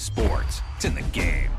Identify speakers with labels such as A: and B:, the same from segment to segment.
A: sports. It's in the game.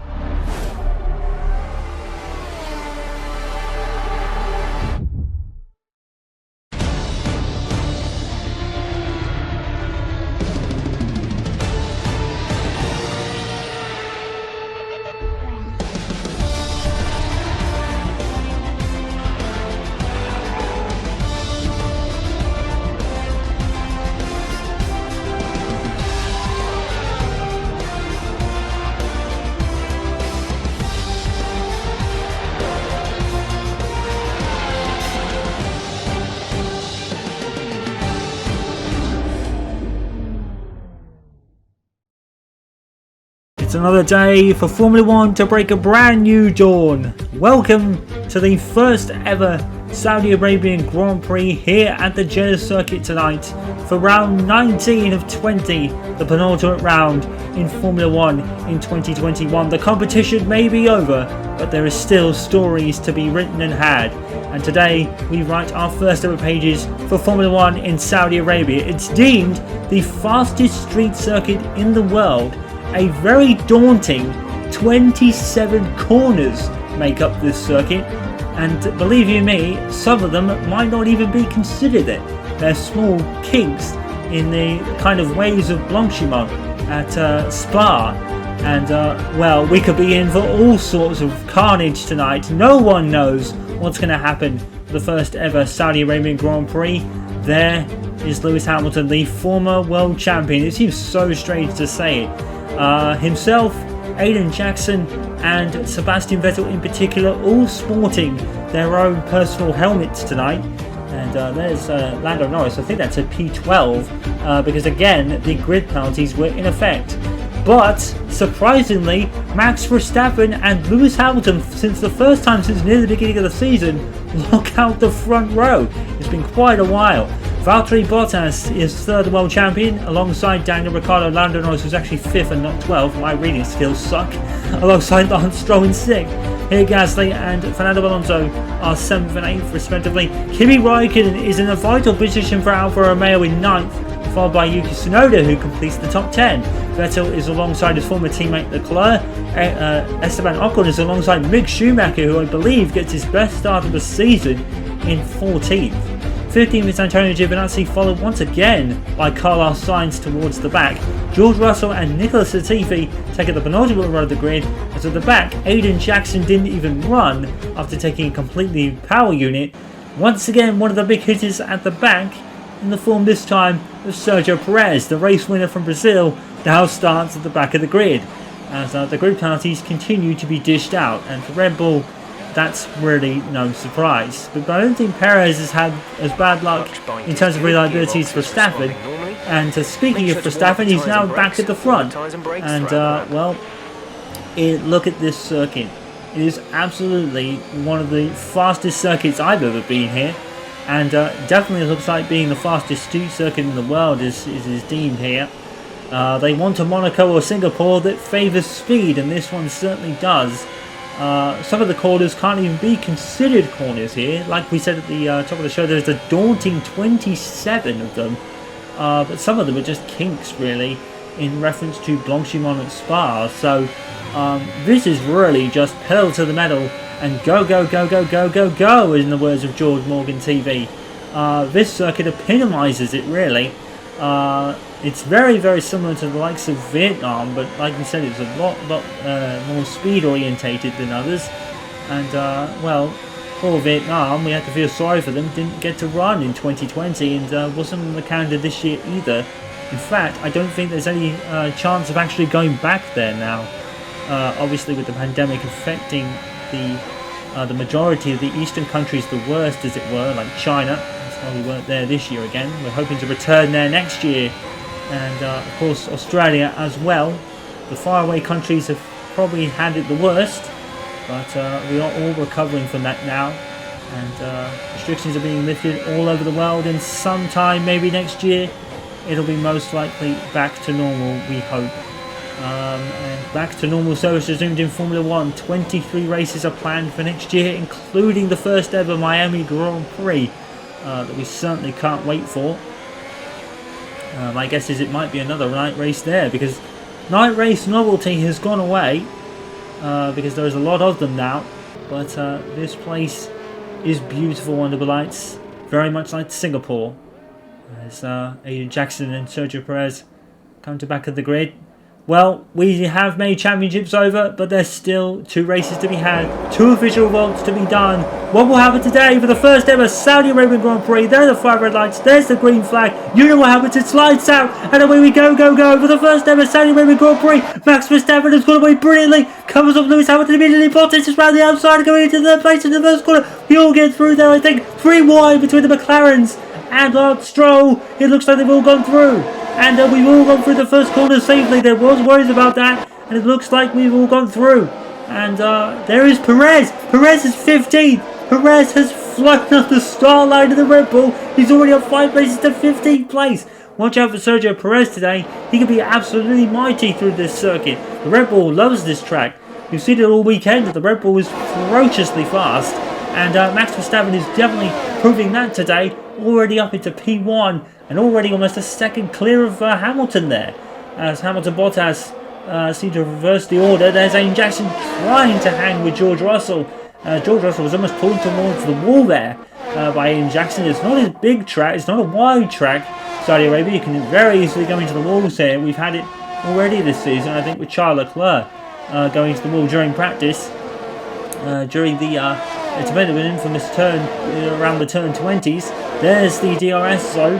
B: It's another day for Formula 1 to break a brand new dawn. Welcome to the first ever Saudi Arabian Grand Prix here at the Jeddah circuit tonight for round 19 of 20, the penultimate round in Formula 1 in 2021. The competition may be over, but there is still stories to be written and had. And today we write our first ever pages for Formula 1 in Saudi Arabia. It's deemed the fastest street circuit in the world. A very daunting 27 corners make up this circuit, and believe you me, some of them might not even be considered it. They're small kinks in the kind of ways of Blanchimont at Spa, and well, we could be in for all sorts of carnage tonight. No one knows what's going to happen for the first ever Saudi Arabian Grand Prix. There is Lewis Hamilton, the former world champion. It seems so strange to say it. Himself, Aiden Jackson and Sebastian Vettel in particular, all sporting their own personal helmets tonight. And there's Lando Norris. I think that's a P12 because again the grid penalties were in effect. But surprisingly, Max Verstappen and Lewis Hamilton, since the first time since near the beginning of the season, lock out the front row. It's been quite a while. Valtteri Bottas is third world champion alongside Daniel Ricciardo. Lando Norris was actually 5th and not 12th. My reading skills suck. Alongside Lance Stroll in 6th. Pierre Gasly and Fernando Alonso are 7th and 8th respectively. Kimi Räikkönen is in a vital position for Alfa Romeo in 9th, followed by Yuki Tsunoda, who completes the top 10. Vettel is alongside his former teammate Leclerc. Esteban Ocon is alongside Mick Schumacher, who I believe gets his best start of the season in 14th. 15th is Antonio Giovinazzi, followed once again by Carlos Sainz towards the back. George Russell and Nicholas Latifi take at the penultimate row of the grid, as at the back, Aiden Jackson didn't even run after taking a completely power unit. Once again, one of the big hitters at the back, in the form this time of Sergio Perez, the race winner from Brazil, now starts at the back of the grid, as the grid penalties continue to be dished out, and for Red Bull, that's really no surprise. But I don't think Perez has had as bad luck in terms of reliability as Verstappen. And speaking of Verstappen, he's now back at the front. And well, look at this circuit. It is absolutely one of the fastest circuits I've ever been here. And definitely looks like being the fastest street circuit in the world is deemed here. They want a Monaco or Singapore that favours speed, and this one certainly does. Some of the corners can't even be considered corners here. Like we said at the top of the show, there's a daunting 27 of them. But some of them are just kinks, really, in reference to Blanchimont and Spa. So this is really just pedal to the metal and go, go, go, go, go, go, go, in the words of George Morgan TV. This circuit epitomises it, really. It's very, very similar to the likes of Vietnam, but like we said, it's a lot more speed orientated than others. And well, poor Vietnam, we had to feel sorry for them. Didn't get to run in 2020 and wasn't on the calendar this year either. In fact, I don't think there's any chance of actually going back there now. Obviously, with the pandemic affecting the majority of the eastern countries the worst, as it were, like China. That's why we weren't there this year again. We're hoping to return there next year. And of course Australia as well. The faraway countries have probably had it the worst, but we are all recovering from that now, and restrictions are being lifted all over the world, and sometime maybe next year it'll be most likely back to normal, we hope. And back to normal service resumed in Formula 1. 23 races are planned for next year, including the first ever Miami Grand Prix that we certainly can't wait for. My guess is it might be another night race there, because night race novelty has gone away because there's a lot of them now. But this place is beautiful under the lights, very much like Singapore. As Aiden Jackson and Sergio Perez come to back of the grid. Well, we have made championships over, but there's still 2 races to be had, 2 official votes to be done. What will happen today for the first ever Saudi Arabian Grand Prix? There are the 5 red lights, there's the green flag. You know what happens, it slides out, and away we go, for the first ever Saudi Arabian Grand Prix. Max Verstappen has gone away brilliantly, covers up Lewis Hamilton immediately, Bottas is round the outside, going into the place in the first corner. We all get through there, I think, 3 wide between the McLarens and Lance Stroll. It looks like they've all gone through. And we've all gone through the first corner safely. There was worries about that, and it looks like we've all gone through. And there is Perez. Perez is 15th. Perez has flown up the star line of the Red Bull. He's already on 5 places to 15th place. Watch out for Sergio Perez today. He can be absolutely mighty through this circuit. The Red Bull loves this track. You've seen it all weekend that the Red Bull is ferociously fast. And Max Verstappen is definitely proving that today. Already up into P1 and already almost a second clear of Hamilton there. As Hamilton Bottas seem to reverse the order. There's Aiden Jackson trying to hang with George Russell. George Russell was almost pulled towards the wall there by Aiden Jackson. It's not a big track, it's not a wide track. Saudi Arabia, you can very easily go into the walls here. We've had it already this season, I think, with Charles Leclerc going into the wall during practice. During the it's a bit of an infamous turn around the turn 20s. There's the DRS zone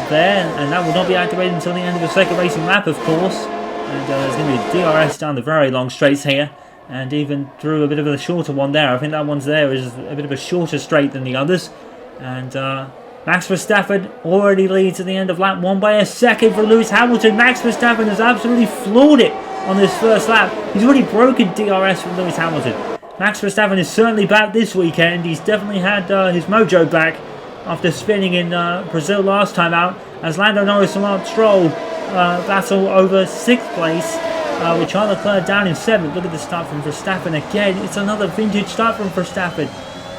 B: there, and that will not be activated until the end of the second racing lap, of course. And there's going to be a DRS down the very long straights here, and even through a bit of a shorter one there. I think that one's there is a bit of a shorter straight than the others. And Max Verstappen already leads at the end of lap 1 by a second for Lewis Hamilton. Max Verstappen has absolutely floored it on this first lap. He's already broken DRS from Lewis Hamilton. Max Verstappen is certainly back this weekend. He's definitely had his mojo back after spinning in Brazil last time out, as Lando Norris and Lance Stroll battle over 6th place, with Charles Leclerc down in 7th. Look at the start from Verstappen again. It's another vintage start from Verstappen.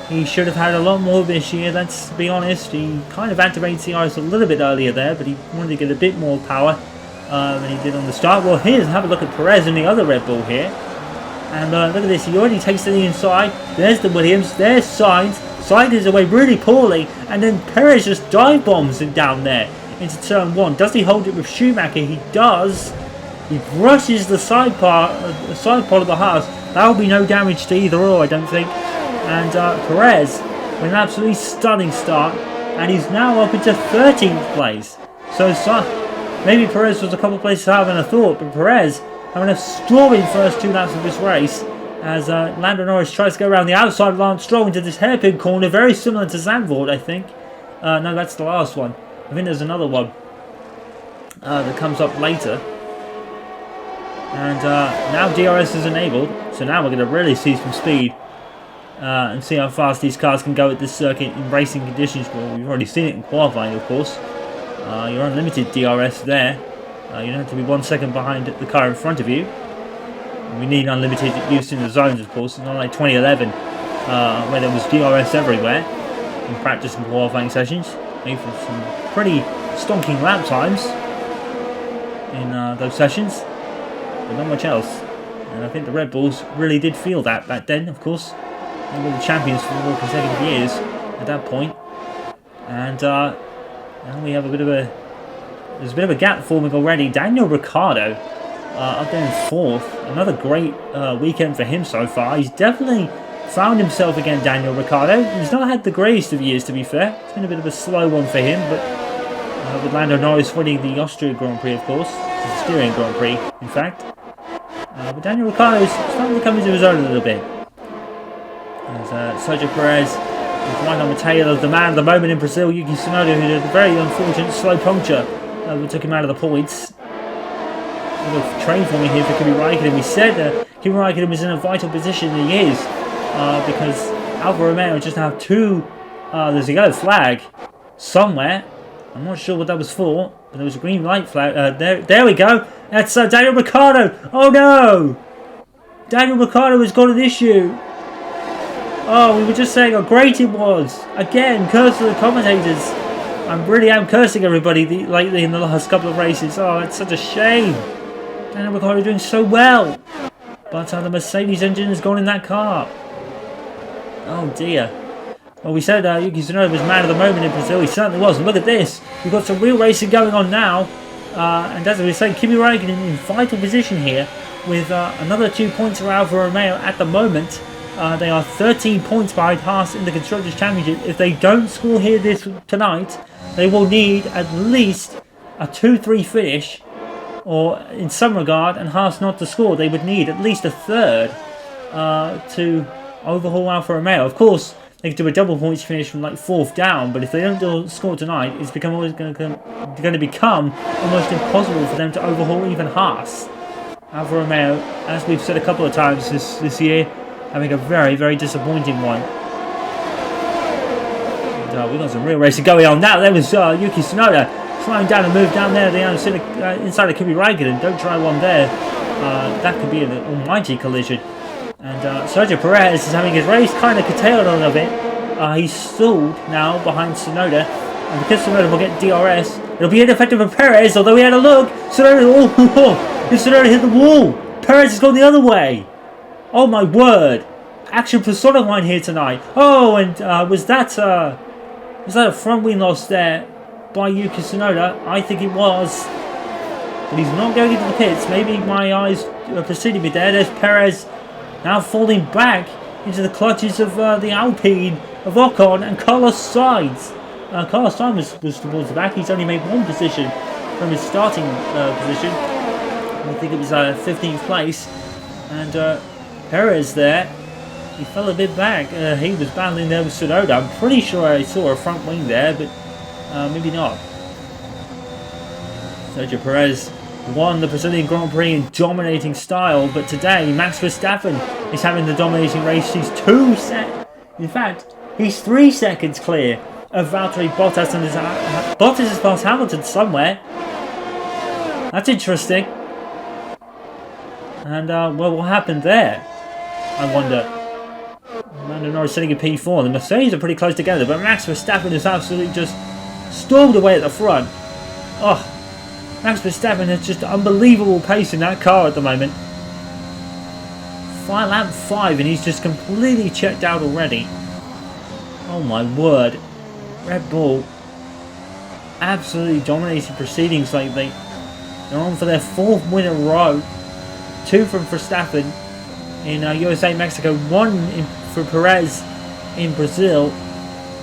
B: He should have had a lot more this year, let's be honest. He kind of activated CRS a little bit earlier there, but he wanted to get a bit more power than he did on the start. Well, here's, have a look at Perez and the other Red Bull here. And look at this, he already takes to the inside. There's the Williams, there's Sainz. Sainz is away really poorly, and then Perez just dive bombs him down there into turn 1. Does he hold it with Schumacher? He does. He brushes the side part of the HAAS. That will be no damage to either or, I don't think. And Perez with an absolutely stunning start, and he's now up into 13th place. So maybe Perez was a couple of places higher than I thought, but Perez having a storming first 2 laps of this race as Lando Norris tries to go around the outside of Lance Stroll into this hairpin corner, very similar to Zandvoort, I think. No, that's the last one. I think there's another one that comes up later. And now DRS is enabled, so now we're going to really see some speed and see how fast these cars can go at this circuit in racing conditions. Well, we've already seen it in qualifying, of course. You're unlimited DRS there. You don't have to be 1 second behind the car in front of you. We need unlimited use in the zones, of course. It's not like 2011, where there was DRS everywhere in practice and qualifying sessions. Made for some pretty stonking lap times in those sessions, but not much else. And I think the Red Bulls really did feel that back then, of course. They were the champions for 4 consecutive years at that point. And now we have there's a bit of a gap forming already. Daniel Ricciardo up there in 4th. Another great weekend for him so far. He's definitely found himself again, Daniel Ricciardo. He's not had the greatest of years, to be fair. It's been a bit of a slow one for him, but with Lando Norris winning the Austria Grand Prix, of course. The Styrian Grand Prix, in fact. But Daniel Ricciardo is starting to come into his own a little bit. As Sergio Perez is right on the tail of the man of the moment in Brazil, Yuki Tsunoda, who had a very unfortunate slow puncture that took him out of the points. A little train for me here for Kimi Raikkonen. We said Kimi Raikkonen was in a vital position, and he is, because Alfa Romeo just have 2. There's a yellow flag somewhere. I'm not sure what that was for, but there was a green light flag. There we go. That's Daniel Ricciardo. Oh no! Daniel Ricciardo has got an issue. Oh, we were just saying how great it was. Again, curse to the commentators. I really am cursing everybody lately in the last couple of races. Oh, it's such a shame. Daniel Ricciardo doing so well. But the Mercedes engine has gone in that car. Oh dear. Well, we said Yuki Tsunoda was man of the moment in Brazil. He certainly was. And look at this. We've got some real racing going on now. And as we say, Kimi Räikkönen in vital position here with another 2 points for Alfa Romeo at the moment. They are 13 points behind HAAS in the Constructors' Championship. If they don't score here tonight, they will need at least a 2-3 finish, or in some regard, and HAAS not to score. They would need at least a third to overhaul Alfa Romeo. Of course, they could do a double points finish from like 4th down, but if they don't score tonight, it's going to become almost impossible for them to overhaul even HAAS. Alfa Romeo, as we've said a couple of times this year, having a very, very disappointing one. And, we've got some real racing going on now. There was Yuki Tsunoda slowing down and move down there inside of Kimi Räikkönen. Don't try one there. That could be an almighty collision. And Sergio Perez is having his race kind of curtailed a little bit. He's stalled now behind Tsunoda. And because Tsunoda will get DRS, it'll be ineffective for Perez, although he had a look. Tsunoda hit the wall. Perez has gone the other way. Oh my word. Action personified here tonight. Oh, and was that a front wing loss there by Yuki Tsunoda? I think it was. But he's not going into the pits. Maybe my eyes are preceding me there. There's Perez now falling back into the clutches of the Alpine of Ocon and Carlos Sainz. Carlos Sainz was towards the back. He's only made one position from his starting position. I think it was 15th place. And Perez there, he fell a bit back. He was battling there with Tsunoda. I'm pretty sure I saw a front wing there, but maybe not. Sergio Perez won the Brazilian Grand Prix in dominating style, but today Max Verstappen is having the dominating race. He's in fact, he's 3 seconds clear of Valtteri Bottas, and Bottas has passed Hamilton somewhere. That's interesting. And well, what happened there? I wonder. Lando Norris sitting in P4. The Mercedes are pretty close together, but Max Verstappen is absolutely just stormed away at the front. Oh, Max Verstappen has just unbelievable pace in that car at the moment. Lap 5 and he's just completely checked out already. Oh my word. Red Bull absolutely dominating proceedings lately. They're on for their 4th win in a row. 2 from Verstappen in USA, Mexico, 1 for Perez in Brazil,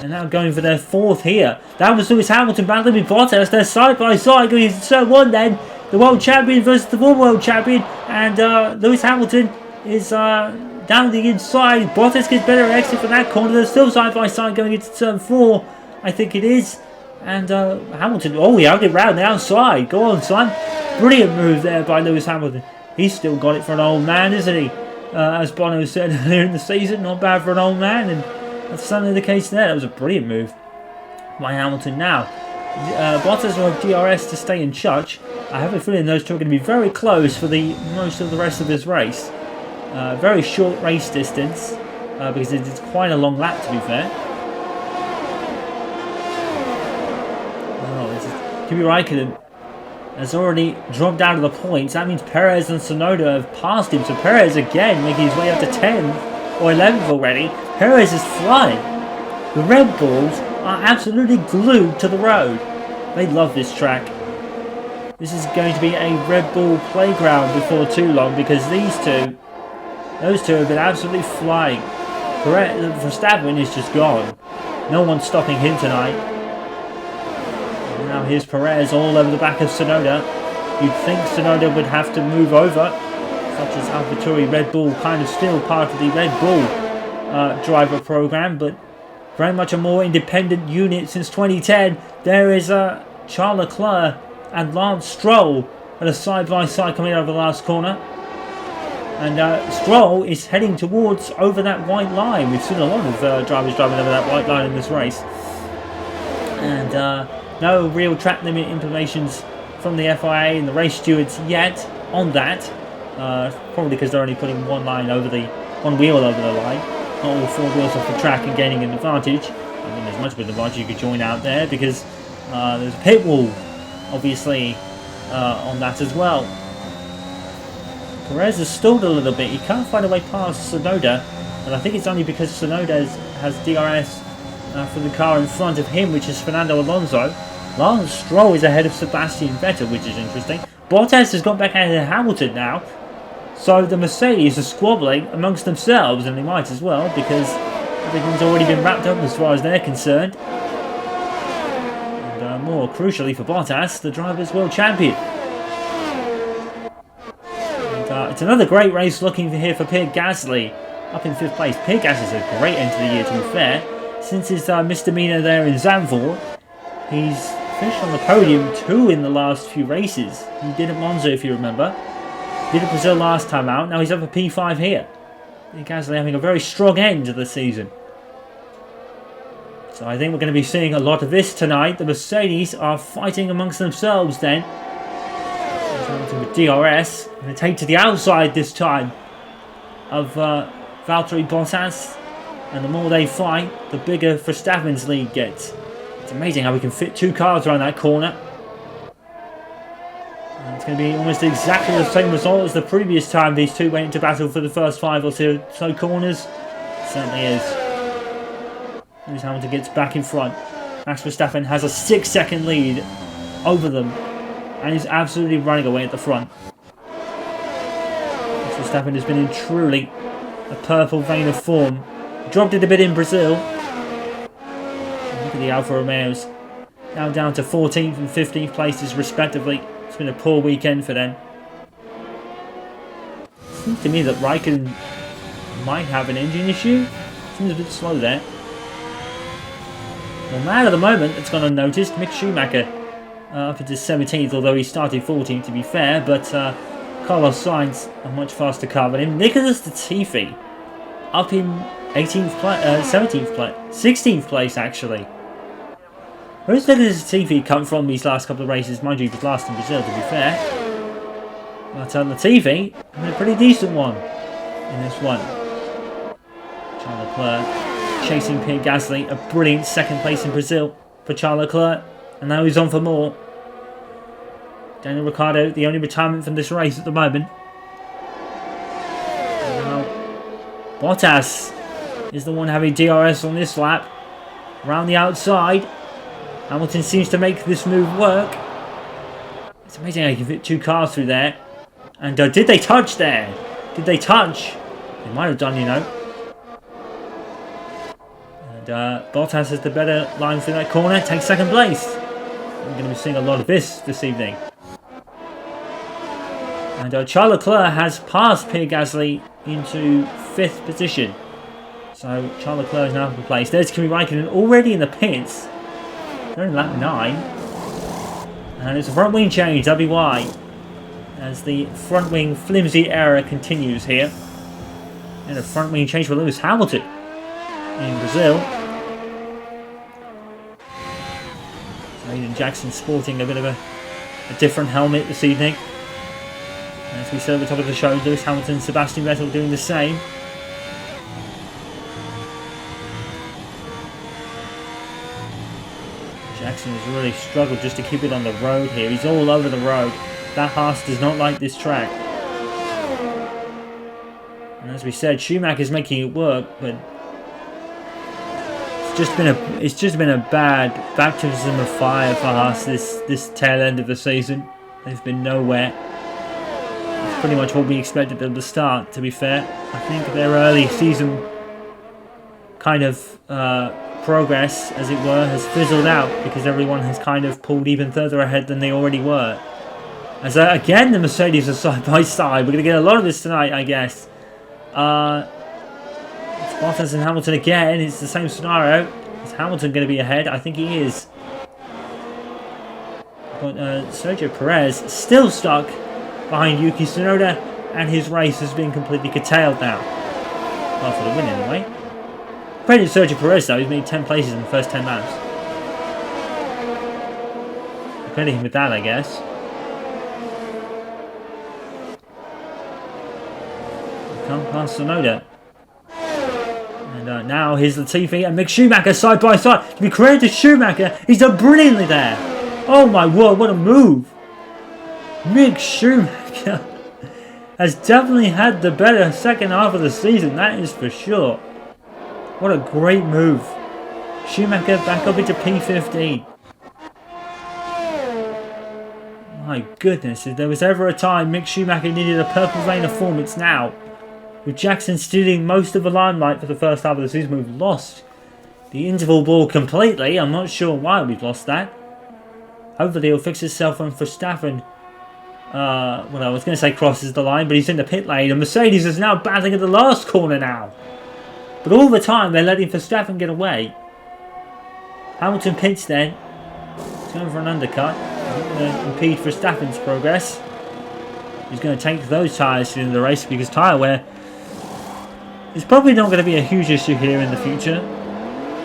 B: and now going for their 4th here. That was Lewis Hamilton battling with Bottas. They're side by side going into turn 1 then. The world champion versus the former world champion, and Lewis Hamilton is down the inside. Bottas gets better exit from that corner. They're still side by side going into turn 4, I think it is. And Hamilton, oh, he hugged it round the outside. Go on, son. Brilliant move there by Lewis Hamilton. He's still got it for an old man, isn't he? As Bono said earlier in the season, not bad for an old man, and that's certainly the case there. That was a brilliant move by Hamilton. Now, Bottas will have DRS to stay in touch. I have a feeling those two are going to be very close for the most of the rest of this race. Very short race distance, because it's quite a long lap, to be fair. Oh, this is Kimi Räikkönen has already dropped out of the points. That means Perez and Tsunoda have passed him. So Perez again making his way up to 10th or 11th already. Perez is flying. The Red Bulls are absolutely glued to the road. They love this track. This is going to be a Red Bull playground before too long, because those two have been absolutely flying. Verstappen is just gone. No one's stopping him tonight. Now here's Perez all over the back of Tsunoda. You'd think Tsunoda would have to move over, such as AlphaTauri Red Bull, kind of still part of the Red Bull driver program, but very much a more independent unit since 2010. There is Charles Leclerc and Lance Stroll at a side-by-side coming out of the last corner. And Stroll is heading towards over that white line. We've seen a lot of drivers driving over that white line in this race. And no real track limit implications from the FIA and the race stewards yet on that. Probably because they're only putting one wheel over the line, not all 4 wheels off the track and gaining an advantage. I mean, there's much of an advantage you could join out there, because there's a pit wall, obviously, on that as well. Perez has stalled a little bit. He can't find a way past Tsunoda, and I think it's only because Tsunoda has DRS for the car in front of him, which is Fernando Alonso. Lance Stroll is ahead of Sebastian Vettel, which is interesting. Bottas has got back ahead of Hamilton now, so the Mercedes are squabbling amongst themselves, and they might as well, because everything's already been wrapped up as far as they're concerned. And more crucially for Bottas, the Drivers' World Champion. And, it's another great race looking here for Pierre Gasly, up in 5th place. Pierre Gasly's a great end to the year, to be fair. Since his misdemeanor there in Zandvoort, he's finished on the podium 2 in the last few races. He did at Monza, if you remember. Did at Brazil last time out. Now he's up for P5 here. Pierre Gasly having a very strong end to the season. So I think we're going to be seeing a lot of this tonight. The Mercedes are fighting amongst themselves then. With DRS. Going to take to the outside this time of Valtteri Bottas. And the more they fight, the bigger Verstappen's lead gets. It's amazing how we can fit 2 cars around that corner. And it's going to be almost exactly the same result as the previous time these two went into battle for the first 5 or so corners. It certainly is. Lewis Hamilton gets back in front. Max Verstappen has a 6-second lead over them. And he's absolutely running away at the front. Max Verstappen has been in truly a purple vein of form. Dropped it a bit in Brazil. Look at the Alfa Romeos. Now down to 14th and 15th places respectively. It's been a poor weekend for them. Seems to me that Raikkonen might have an engine issue. Seems a bit slow there. Well, man at the moment that's gone unnoticed, Mick Schumacher. Up into 17th, although he started 14th to be fair. But Carlos Sainz, a much faster car than him. Nicholas Latifi up in 18th place, 17th place, 16th place actually. Where's Nicholas Latifi come from these last couple of races? Mind you, he was last in Brazil to be fair. But Latifi having a pretty decent one in this one. Charles Leclerc chasing Pierre Gasly, a brilliant 2nd place in Brazil for Charles Leclerc, and now he's on for more. Daniel Ricciardo, the only retirement from this race at the moment. And now Bottas is the one having DRS on this lap. Around the outside. Hamilton seems to make this move work. It's amazing how you can fit 2 cars through there. And did they touch there? Did they touch? They might have done, you know. And Bottas has the better line through that corner. Takes 2nd place. We're going to be seeing a lot of this evening. And Charles Leclerc has passed Pierre Gasly into 5th position. So Charles Leclerc is now in place. There's Kimi Raikkonen already in the pits. They're in lap 9. And it's a front wing change, that'll be why. As the front wing flimsy error continues here. And a front wing change for Lewis Hamilton in Brazil. So Aiden Jackson sporting a bit of a different helmet this evening. As we said at the top of the show, Lewis Hamilton and Sebastian Vettel doing the same. Jackson has really struggled just to keep it on the road here. He's all over the road. That HAAS does not like this track. And as we said, Schumacher's making it work, but it's just been a bad baptism of fire for HAAS this tail end of the season. They've been nowhere. It's pretty much what we expected them to start, to be fair. I think their early season kind of progress, as it were, has fizzled out because everyone has kind of pulled even further ahead than they already were. As again, the Mercedes are side by side. We're going to get a lot of this tonight, I guess. It's Bottas and Hamilton again. It's the same scenario. Is Hamilton going to be ahead? I think he is. But Sergio Perez still stuck behind Yuki Tsunoda, and his race has been completely curtailed now. Well, for the win anyway. Credit Sergio Perez though, he's made 10 places in the first 10 laps. Credit him with that, I guess. Come past Tsunoda. And now here's Latifi and Mick Schumacher side by side. To be credited to Schumacher, he's done brilliantly there. Oh my word, what a move. Mick Schumacher has definitely had the better second half of the season, that is for sure. What a great move. Schumacher back up into P15. My goodness, if there was ever a time Mick Schumacher needed a purple vein of form, it's now. With Jackson stealing most of the limelight for the first half of the season, we've lost the interval ball completely. I'm not sure why we've lost that. Hopefully it'll fix itself when Verstappen, well, I was going to say crosses the line, but he's in the pit lane, and Mercedes is now battling at the last corner now. But all the time they're letting Verstappen get away. Hamilton pits then. He's going for an undercut. He's going to impede Verstappen's progress. He's going to take those tyres to the end of the race because tyre wear is probably not going to be a huge issue here in the future.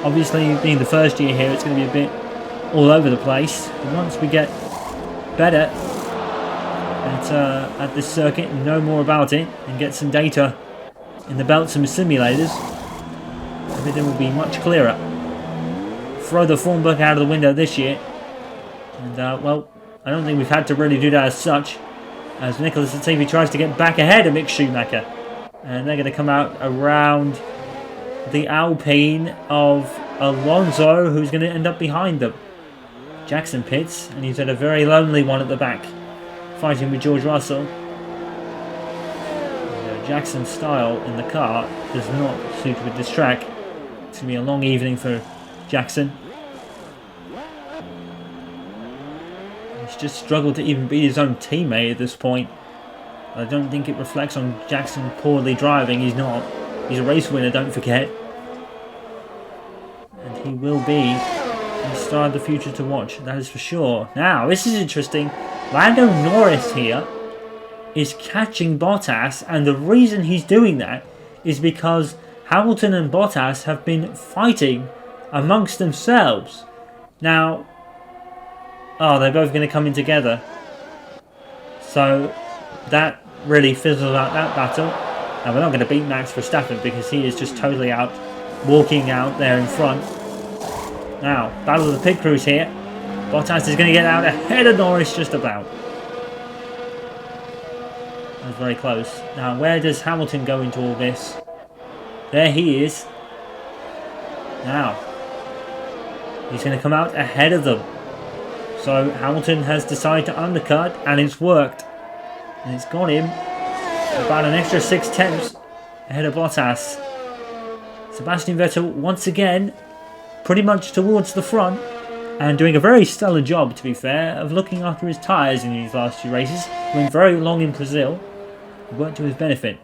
B: Obviously, being the first year here, it's going to be a bit all over the place. But once we get better at this circuit and know more about it and get some data in the belts and simulators, everything will be much clearer. Throw the form book out of the window this year. And, well, I don't think we've had to really do that as such. As Nicholas Latifi tries to get back ahead of Mick Schumacher. And they're going to come out around the Alpine of Alonso, who's going to end up behind them. Jackson pits, and he's at a very lonely one at the back, fighting with George Russell. Jackson's style in the car does not suit with this track. It's going to be a long evening for Jackson. He's just struggled to even beat his own teammate at this point. I don't think it reflects on Jackson poorly driving. He's not. He's a race winner, don't forget. And he will be the star of the future to watch, that is for sure. Now, this is interesting. Lando Norris here is catching Bottas, and the reason he's doing that is because Hamilton and Bottas have been fighting amongst themselves. Now, oh, they're both going to come in together. So, that really fizzles out that battle. And we're not going to beat Max Verstappen because he is just totally out, walking out there in front. Now, battle of the pit crews here. Bottas is going to get out ahead of Norris just about. That was very close. Now, where does Hamilton go into all this? There he is. Now, he's going to come out ahead of them. So, Hamilton has decided to undercut, and it's worked. And it's got him about an extra 6 tenths ahead of Bottas. Sebastian Vettel, once again, pretty much towards the front, and doing a very stellar job, to be fair, of looking after his tyres in these last 2 races. He went very long in Brazil. It worked to his benefit.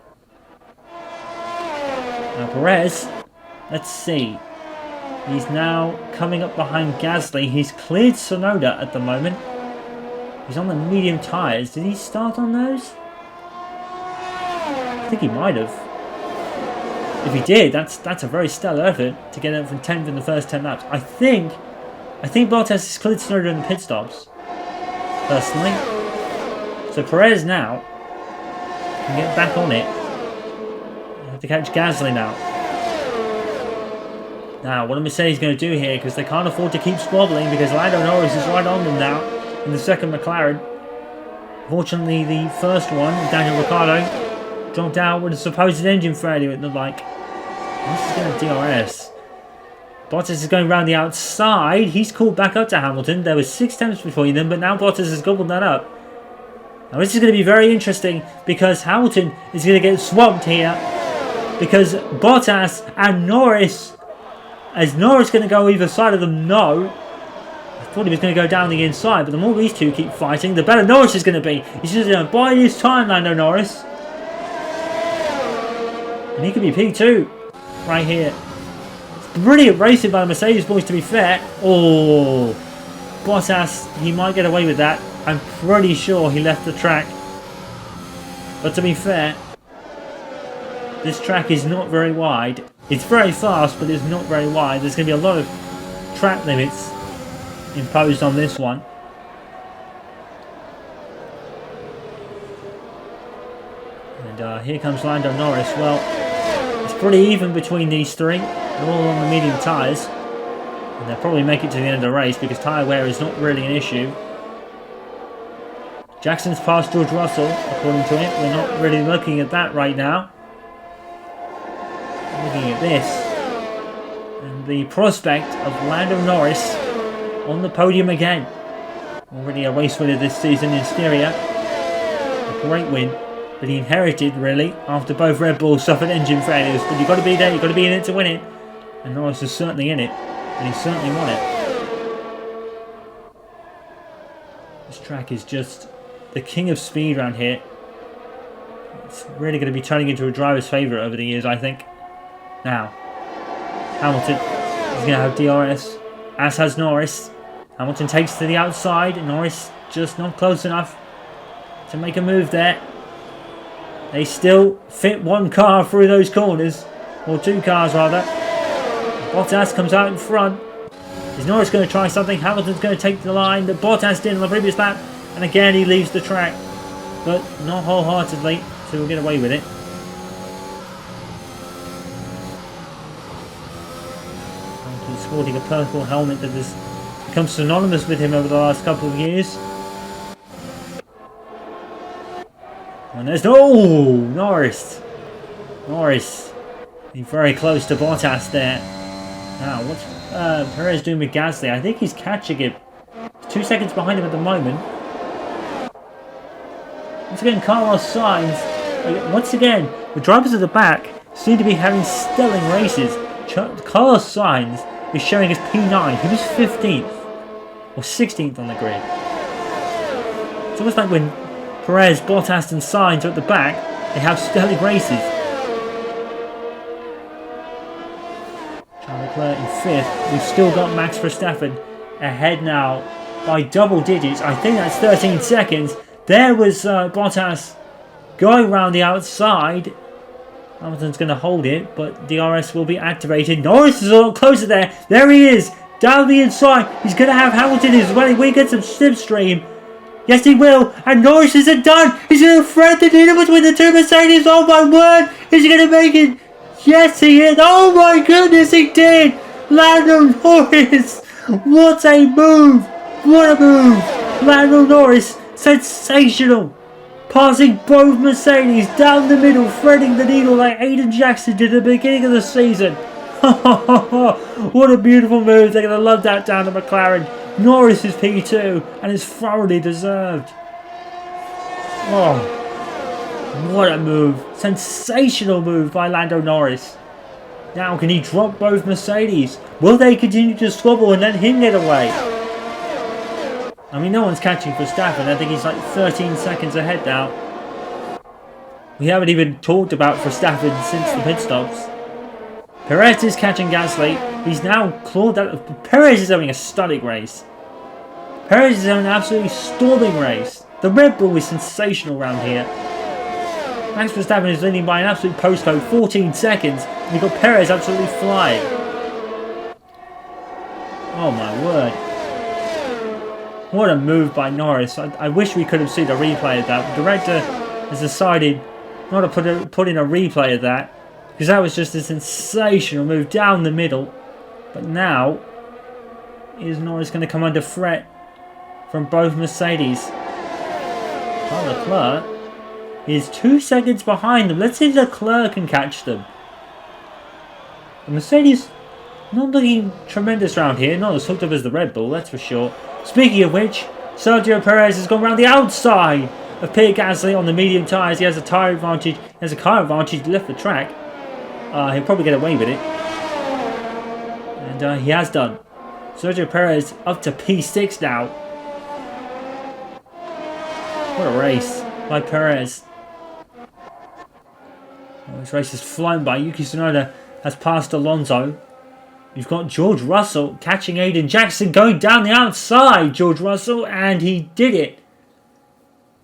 B: Now Perez, let's see. He's now coming up behind Gasly. He's cleared Tsunoda at the moment. He's on the medium tyres. Did he start on those? I think he might have. If he did, that's a very stellar effort to get up from 10th in the first 10 laps. I think Bottas has cleared Tsunoda in the pit stops, personally. So Perez now can get back on it. I have to catch Gasly now. Now, what are Mercedes going to do here? Because they can't afford to keep squabbling because Lando Norris is right on them now in the second McLaren. Fortunately, the first one, Daniel Ricciardo, dropped out with a supposed engine failure at the like. This is going to DRS. Bottas is going around the outside. He's caught back up to Hamilton. There was 6 tenths between them, but now Bottas has gobbled that up. Now this is going to be very interesting because Hamilton is going to get swamped here because Bottas and Norris, is Norris going to go either side of them? No. I thought he was going to go down the inside, but the more these two keep fighting, the better Norris is going to be. He's just going to bide his time, Lando Norris. And he could be P2 right here. Brilliant racing by the Mercedes boys, to be fair. Oh, Bottas, he might get away with that. I'm pretty sure he left the track. But to be fair, this track is not very wide. It's very fast, but it's not very wide. There's going to be a lot of track limits imposed on this one. And here comes Lando Norris. Well, it's pretty even between these three. They're all on the medium tyres. And they'll probably make it to the end of the race because tyre wear is not really an issue. Jackson's past George Russell, according to it. We're not really looking at that right now. We're looking at this. And the prospect of Lando Norris on the podium again. Already a race winner this season in Styria. A great win that he inherited, really, after both Red Bulls suffered engine failures. But you've got to be there, you've got to be in it to win it. And Norris is certainly in it. And he certainly won it. This track is just the king of speed around here. It's really going to be turning into a driver's favourite over the years, I think. Now, Hamilton is going to have DRS, as has Norris. Hamilton takes to the outside, and Norris just not close enough to make a move there. They still fit one car through those corners, or two cars rather. Bottas comes out in front. Is Norris going to try something? Hamilton's going to take the line that Bottas did on the previous lap. And again, he leaves the track. But not wholeheartedly, so we'll get away with it. He's sporting a purple helmet that has become synonymous with him over the last couple of years. And there's Norris. He's very close to Bottas there. Now, what's Perez doing with Gasly? I think he's catching him. 2 seconds behind him at the moment. Once again, Carlos Sainz. Once again, the drivers at the back seem to be having stellar races. Carlos Sainz is showing his P9. He was 15th or 16th on the grid. It's almost like when Perez, Bottas and Sainz are at the back, they have stellar races. Leclerc in 5th. We've still got Max Verstappen ahead now by double digits. I think that's 13 seconds. There was Bottas going around the outside. Hamilton's going to hold it, but DRS will be activated. Norris is a lot closer there. There he is, down the inside. He's going to have Hamilton as well. Will he get some slipstream? Yes, he will. And Norris isn't done. He's going to thread the needle between the two Mercedes. Oh my word! Is he going to make it? Yes, he is. Oh my goodness, he did. Lando Norris. What a move. What a move. Lando Norris, sensational. Passing both Mercedes down the middle, threading the needle like Aiden Jackson did at the beginning of the season. What a beautiful move. They're going to love that down to McLaren. Norris is P2 and it's thoroughly deserved. Oh. What a move. Sensational move by Lando Norris. Now can he drop both Mercedes? Will they continue to squabble and let him get away? I mean, no one's catching Verstappen. I think he's like 13 seconds ahead now. We haven't even talked about Verstappen since the pit stops. Perez is catching Gasly. He's now clawed out. Perez is having a stunning race. Perez is having an absolutely storming race. The Red Bull is sensational around here. Max Verstappen is leading by an absolute postcode, 14 seconds. And you've got Perez absolutely flying. Oh my word. What a move by Norris. I wish we could have seen a replay of that. The director has decided not to put in a replay of that. Because that was just a sensational move down the middle. But now, is Norris going to come under threat from both Mercedes? Charles Leclerc is 2 seconds behind them. Let's see if Leclerc can catch them. The Mercedes not looking tremendous around here. Not as hooked up as the Red Bull, that's for sure. Speaking of which, Sergio Perez has gone around the outside of Pierre Gasly on the medium tyres. He has a tyre advantage. He has a car advantage. He left the track. He'll probably get away with it. And he has done. Sergio Perez up to P6 now. What a race by Perez. Well, this race is flown by. Yuki Tsunoda has passed Alonso. You've got George Russell catching Aiden Jackson, going down the outside, George Russell, and he did it.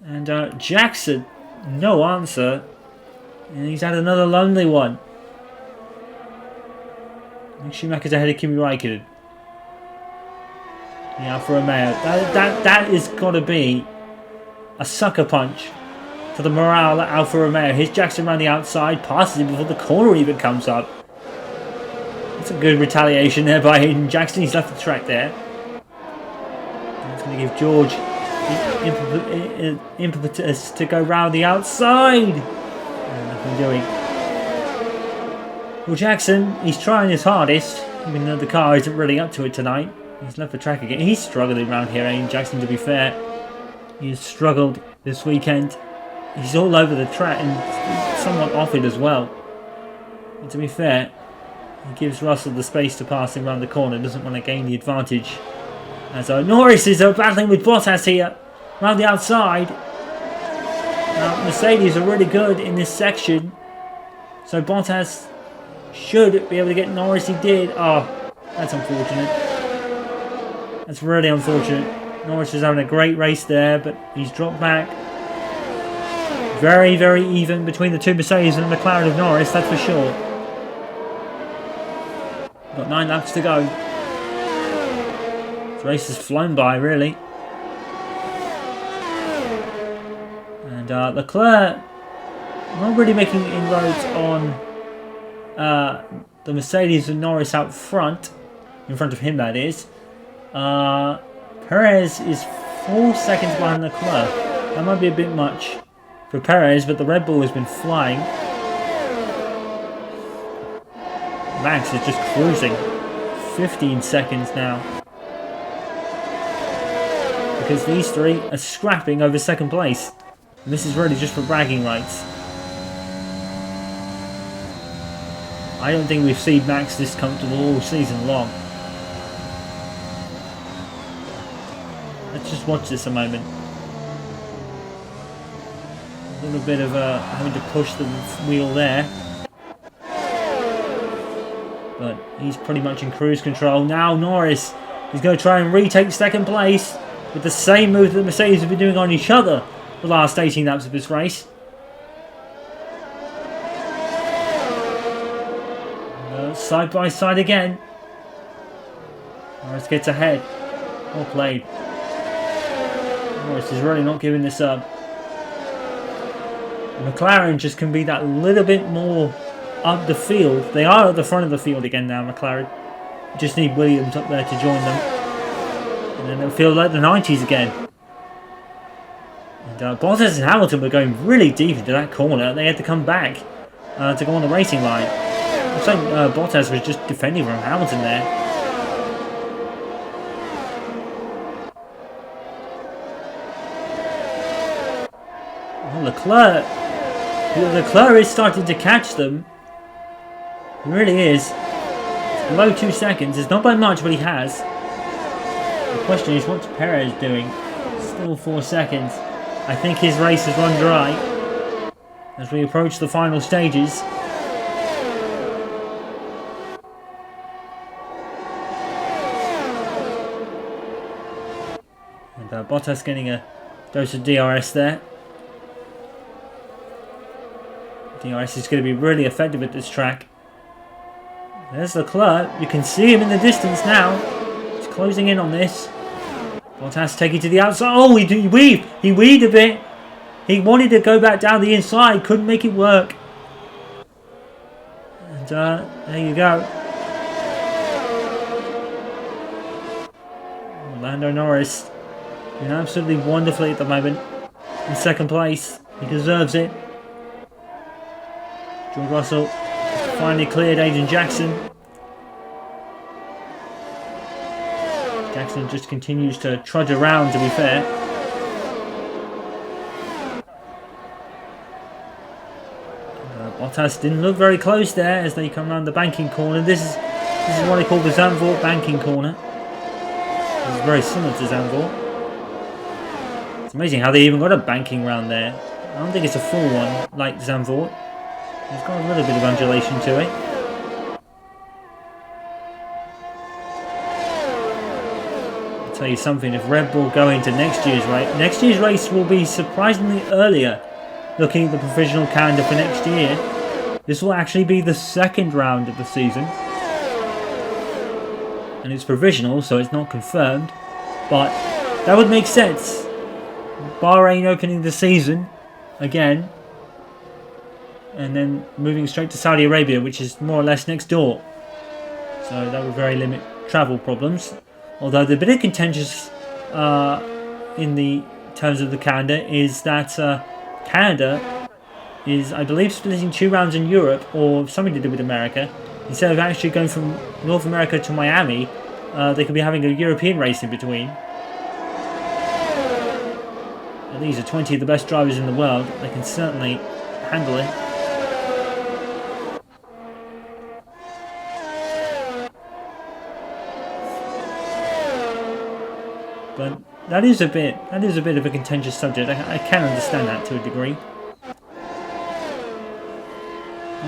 B: And Jackson, no answer. And he's had another lonely one. Mick Schumacher's ahead of Kimi Raikkonen. The Alfa Romeo. That is got to be a sucker punch for the morale at Alfa Romeo. Here's Jackson around the outside, passes him before the corner even comes up. That's a good retaliation there by Aiden Jackson. He's left the track there. That's going to give George impetus to go round the outside. Nothing doing. Well, Jackson, he's trying his hardest, even though the car isn't really up to it tonight. He's left the track again. He's struggling around here, Aiden Jackson, to be fair. He has struggled this weekend. He's all over the track and somewhat off it as well. And to be fair, he gives Russell the space to pass him around the corner. Doesn't want to gain the advantage. As Norris is battling with Bottas here around the outside. Now, Mercedes are really good in this section. So Bottas should be able to get Norris. He did. Oh, that's unfortunate. That's really unfortunate. Norris is having a great race there, but he's dropped back. Very, very even between the two Mercedes and the McLaren of Norris, that's for sure. Got 9 laps to go. This race has flown by, really. And Leclerc not really making inroads on the Mercedes and Norris out front. In front of him, that is. Perez is 4 seconds behind Leclerc. That might be a bit much for Perez, but the Red Bull has been flying. Max is just cruising. 15 seconds now. Because these three are scrapping over second place. And this is really just for bragging rights. I don't think we've seen Max this comfortable all season long. Let's just watch this a moment. A little bit of having to push the wheel there. But he's pretty much in cruise control. Now Norris is going to try and retake second place with the same move that Mercedes have been doing on each other the last 18 laps of this race. Side by side again. Norris gets ahead. Well played. Norris is really not giving this up. McLaren just can be that little bit more up the field. They are at the front of the field again now, McLaren. Just need Williams up there to join them. And then it'll feel like the 90s again. And Bottas and Hamilton were going really deep into that corner. They had to come back to go on the racing line. Looks like Bottas was just defending from Hamilton there. Oh, Leclerc is starting to catch them. He really is. It's below 2 seconds. It's not by much, but he has. The question is, what's Perez doing? Still 4 seconds. I think his race has run dry as we approach the final stages. And Bottas getting a dose of DRS there. DRS is going to be really effective at this track. There's Leclerc. You can see him in the distance now. He's closing in on this. Bottas taking to the outside. Oh, he weaved. He weaved a bit. He wanted to go back down the inside. Couldn't make it work. And there you go. Lando Norris doing absolutely wonderfully at the moment. In second place. He deserves it. George Russell finally cleared Aiden Jackson. Jackson just continues to trudge around, to be fair. Bottas didn't look very close there as they come around the banking corner. This is what they call the Zandvoort banking corner. This is very similar to Zandvoort. It's amazing how they even got a banking round there. I don't think it's a full one like Zandvoort. It's got a little bit of undulation to it. I'll tell you something, if Red Bull go into next year's race will be surprisingly earlier. Looking at the provisional calendar for next year, this will actually be the second round of the season. And it's provisional, so it's not confirmed. But that would make sense. Bahrain opening the season again. And then moving straight to Saudi Arabia, which is more or less next door. So that would very limit travel problems. Although they're a bit contentious in the terms of the calendar is that Canada is, I believe, splitting 2 rounds in Europe, or something to do with America. Instead of actually going from North America to Miami, they could be having a European race in between. And these are 20 of the best drivers in the world. They can certainly handle it. But that is a bit of a contentious subject. I can understand that to a degree.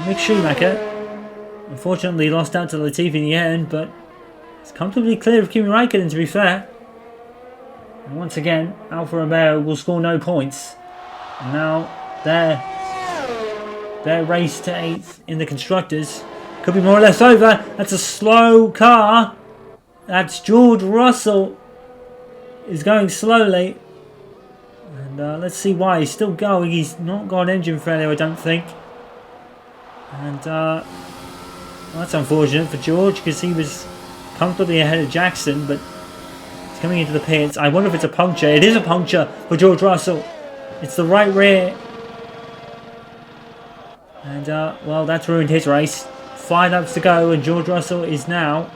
B: Mick Schumacher, unfortunately, lost out to Latifi in the end, but it's comfortably clear of Kimi Raikkonen, to be fair. And once again, Alfa Romeo will score no points. And now their race to 8th in the Constructors could be more or less over. That's a slow car. That's George Russell. Is going slowly. And let's see why. He's still going. He's not got engine failure, I don't think. And well, that's unfortunate for George, because he was comfortably ahead of Jackson, but he's coming into the pits. I wonder if it's a puncture. It is a puncture for George Russell. It's the right rear. And well, that's ruined his race. 5 laps to go, and George Russell is now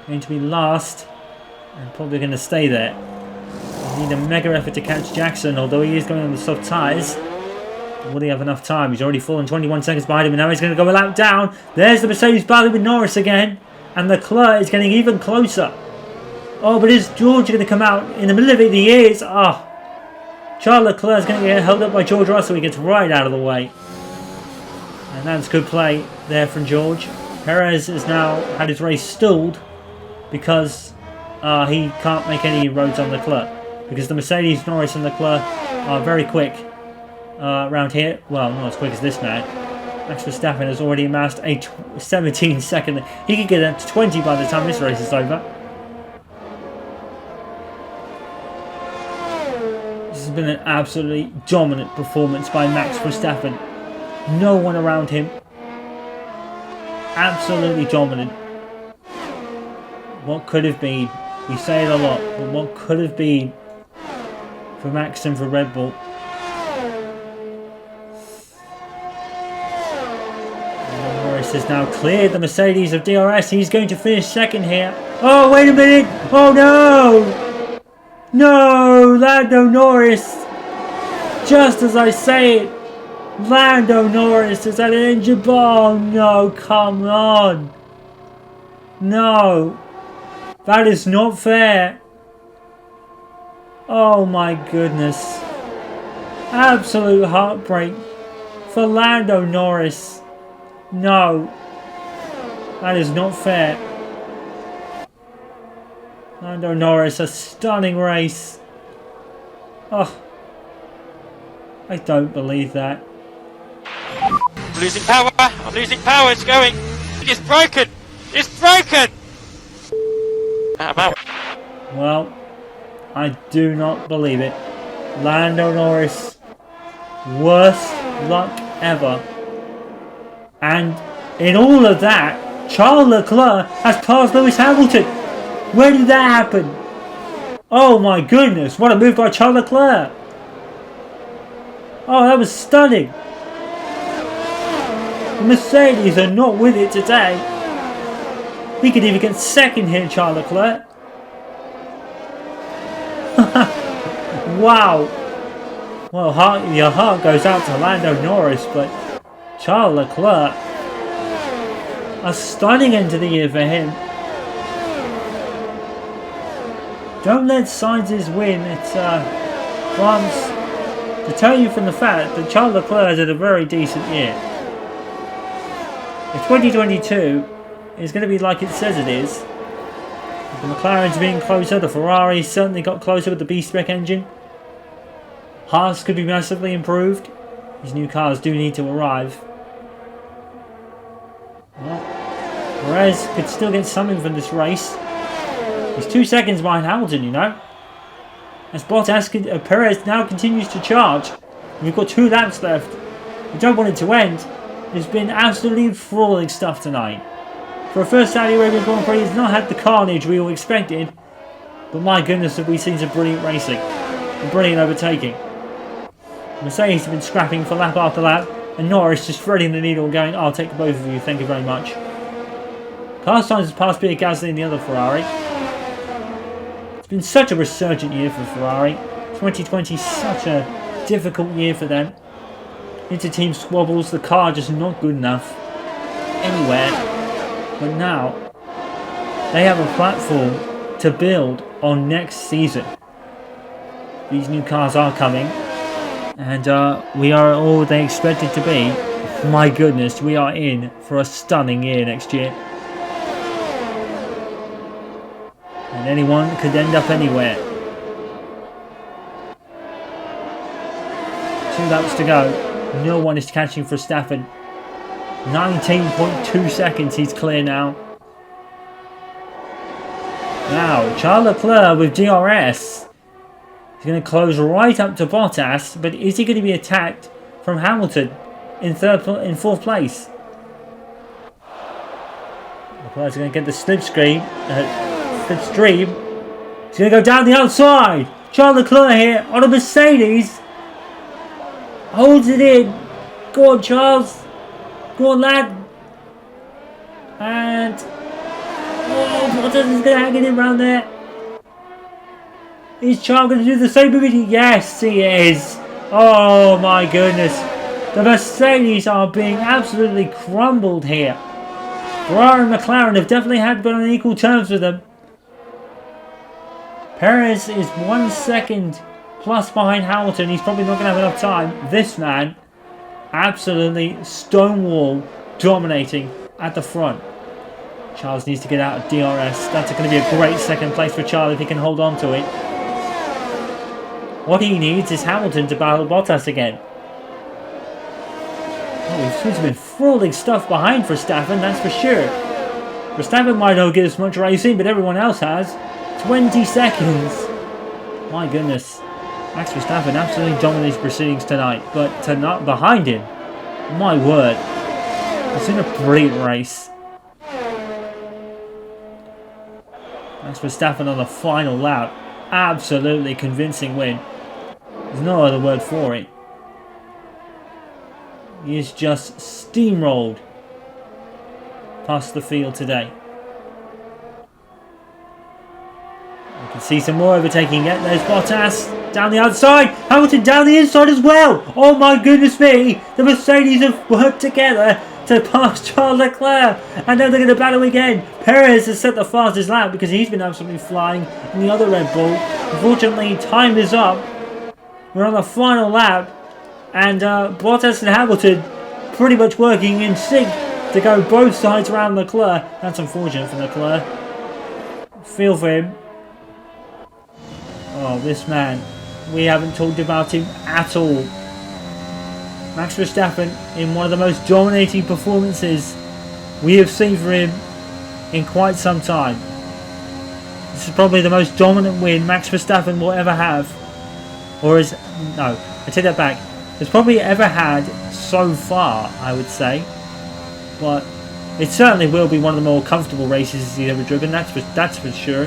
B: going to be last and probably going to stay there. Need a mega effort to catch Jackson, although he is going on the soft tyres. Will he have enough time? He's already fallen 21 seconds behind him, and now he's going to go a lap down. There's the Mercedes battling with Norris again, and Leclerc is getting even closer. Oh, but is George going to come out in the middle of it? He is. Oh, Charles Leclerc is going to get held up by George Russell. He gets right out of the way, and that's good play there from George. Perez has now had his race stalled because he can't make any roads on Leclerc. Because the Mercedes, Norris and Leclerc are very quick around here. Well, not as quick as this man. Max Verstappen has already amassed a 17-second. He could get up to 20 by the time this race is over. This has been an absolutely dominant performance by Max Verstappen. No one around him. Absolutely dominant. What could have been? We say it a lot, but what could have been for Max and for Red Bull. And Norris has now cleared the Mercedes of DRS. He's going to finish second here. Oh, wait a minute. Oh, no. No, Lando Norris. Just as I say it, Lando Norris has had an engine ball. Oh, no, come on. No. That is not fair. Oh my goodness. Absolute heartbreak for Lando Norris. No. That is not fair. Lando Norris, a stunning race. Oh. I don't believe that.
C: I'm losing power. I'm losing power. It's going. It's broken. It's broken. I'm out.
B: Well, I do not believe it. Lando Norris, worst luck ever. And in all of that, Charles Leclerc has passed Lewis Hamilton. Where did that happen? Oh my goodness, what a move by Charles Leclerc. Oh, that was stunning. The Mercedes are not with it today. He could even get second here, Charles Leclerc. Wow. Well, your heart goes out to Lando Norris, but Charles Leclerc, a stunning end to the year for him. Don't let Sainz's win at France to tell you from the fact that Charles Leclerc has had a very decent year. If 2022 is going to be like it says it is, the McLaren's being closer, the Ferrari certainly got closer with the B-spec engine. HAAS could be massively improved. These new cars do need to arrive. Well, Perez could still get something from this race. He's 2 seconds behind Hamilton, you know. As Perez now continues to charge. We've got 2 laps left. We don't want it to end. It's been absolutely enthralling stuff tonight. For a first Saudi Arabian Grand Prix, he's not had the carnage we all expected. But my goodness, have we seen some brilliant racing. A brilliant overtaking. Mercedes have been scrapping for lap after lap, and Norris just threading the needle and going, I'll take both of you, thank you very much. Carlos Sainz has passed Pierre Gasly in the other Ferrari. It's been such a resurgent year for Ferrari. 2020 such a difficult year for them. Inter-team squabbles, the car just not good enough anywhere. But now, they have a platform to build on next season. These new cars are coming. And we are all they expected to be. My goodness, we are in for a stunning year next year. And anyone could end up anywhere. 2 laps to go. No one is catching Verstappen. 19.2 seconds, he's clear now. Now, Charles Leclerc with DRS. He's going to close right up to Bottas, but is he going to be attacked from Hamilton in 4th place? Leclerc's going to get the slipstream. He's going to go down the outside. Charles Leclerc here on a Mercedes. Holds it in. Go on, Charles. Go on, lad. And Bottas is going to hang it in around there. Is Charles going to do the same movie? Yes, he is. Oh my goodness. The Mercedes are being absolutely crumbled here. Ferrari and McLaren have definitely been on equal terms with them. Perez is 1 second plus behind Hamilton. He's probably not going to have enough time. This man, absolutely stonewall dominating at the front. Charles needs to get out of DRS. That's going to be a great second place for Charles if he can hold on to it. What he needs is Hamilton to battle Bottas again. Oh, we've seen some enthralling stuff behind Verstappen, that's for sure. Verstappen might not get as much racing, but everyone else has. 20 seconds. My goodness. Max Verstappen absolutely dominates proceedings tonight, but behind him, my word, it's been a brilliant race. Max Verstappen on the final lap, absolutely convincing win. There's no other word for it. He is just steamrolled past the field today. You can see some more overtaking yet. There's Bottas down the outside. Hamilton down the inside as well. Oh my goodness me. The Mercedes have worked together to pass Charles Leclerc. And now they're going to battle again. Perez has set the fastest lap because he's been absolutely flying in the other Red Bull. Unfortunately, time is up. We're on the final lap. And Bottas and Hamilton pretty much working in sync to go both sides around Leclerc. That's unfortunate for Leclerc. Feel for him. Oh, this man. We haven't talked about him at all. Max Verstappen in one of the most dominating performances we have seen for him in quite some time. This is probably the most dominant win Max Verstappen will ever have. Or is... No, I take that back. It's probably ever had so far, I would say. But it certainly will be one of the more comfortable races he's ever driven, that's for sure.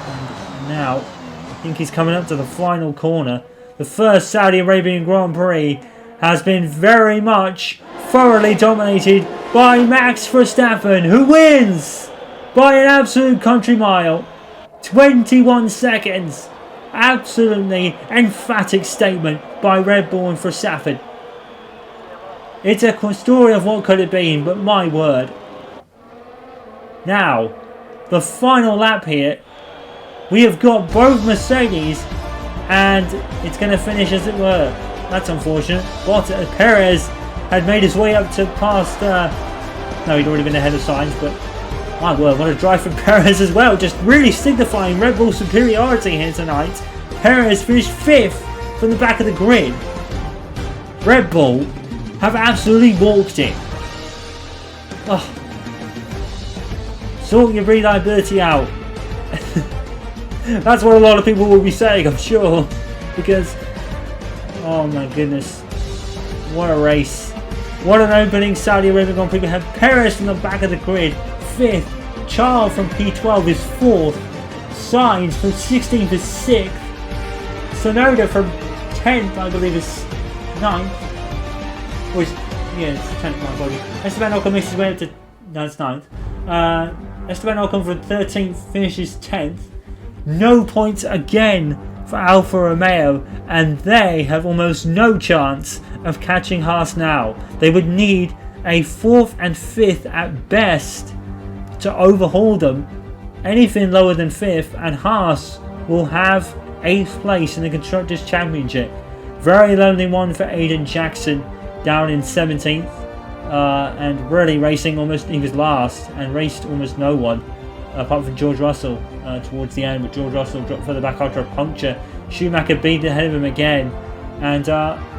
B: And now, I think he's coming up to the final corner. The first Saudi Arabian Grand Prix has been very much thoroughly dominated by Max Verstappen, who wins by an absolute country mile. 21 seconds. Absolutely emphatic statement by Red Bull and Verstappen. It's a story of what could have been, but my word. Now, the final lap here. We have got both Mercedes, and it's going to finish as it were. That's unfortunate. Perez had made his way up to past... no, he'd already been ahead of Sainz, but... My word, what a drive from Perez as well. Just really signifying Red Bull's superiority here tonight. Perez finished 5th from the back of the grid. Red Bull have absolutely walked it. Oh. Sort your reliability out. That's what a lot of people will be saying, I'm sure. Because, oh my goodness. What a race. What an opening Saudi Arabian Grand Prix. We have Perez from the back of the grid, 5th. Charles from P12 is 4th. Sainz from 16th to 6th. Tsunoda from 10th, I believe, is 9th. Or is, yeah, it's 10th, my body. Esteban Ocon misses way up to... No, it's 9th. Esteban Ocon from 13th finishes 10th. No points again for Alfa Romeo, and they have almost no chance of catching Haas now. They would need a 4th and 5th at best to overhaul them. Anything lower than 5th, and Haas will have 8th place in the Constructors' Championship. Very lonely one for Aiden Jackson down in 17th, and really racing almost, he was last and raced almost no one apart from George Russell towards the end, but George Russell dropped further back after a puncture. Schumacher beat ahead of him again, and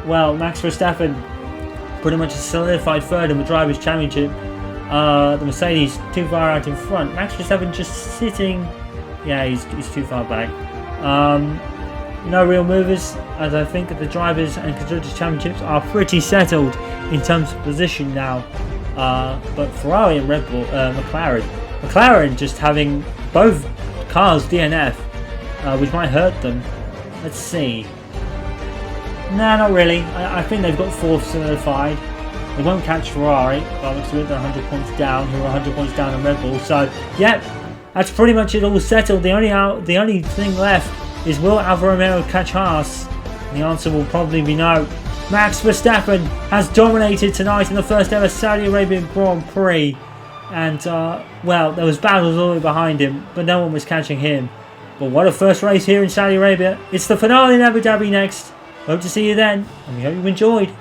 B: well, Max Verstappen pretty much solidified third in the Drivers' Championship. The Mercedes too far out in front. Max Verstappen just sitting, yeah, he's too far back. No real movers, as I think the Drivers' and Constructors' Championships are pretty settled in terms of position now. But Ferrari and Red Bull, McLaren just having both cars DNF, which might hurt them. Let's see. Nah, not really. I think they've got 4th solidified. They won't catch Ferrari, but looks like they're 100 points down, who are 100 points down on Red Bull. So, yep, that's pretty much it all settled. The only thing left is, will Alfa Romeo catch Haas? The answer will probably be no. Max Verstappen has dominated tonight in the first ever Saudi Arabian Grand Prix. And, well, there was battles all the way behind him, but no one was catching him. But what a first race here in Saudi Arabia. It's the finale in Abu Dhabi next. Hope to see you then, and we hope you enjoyed.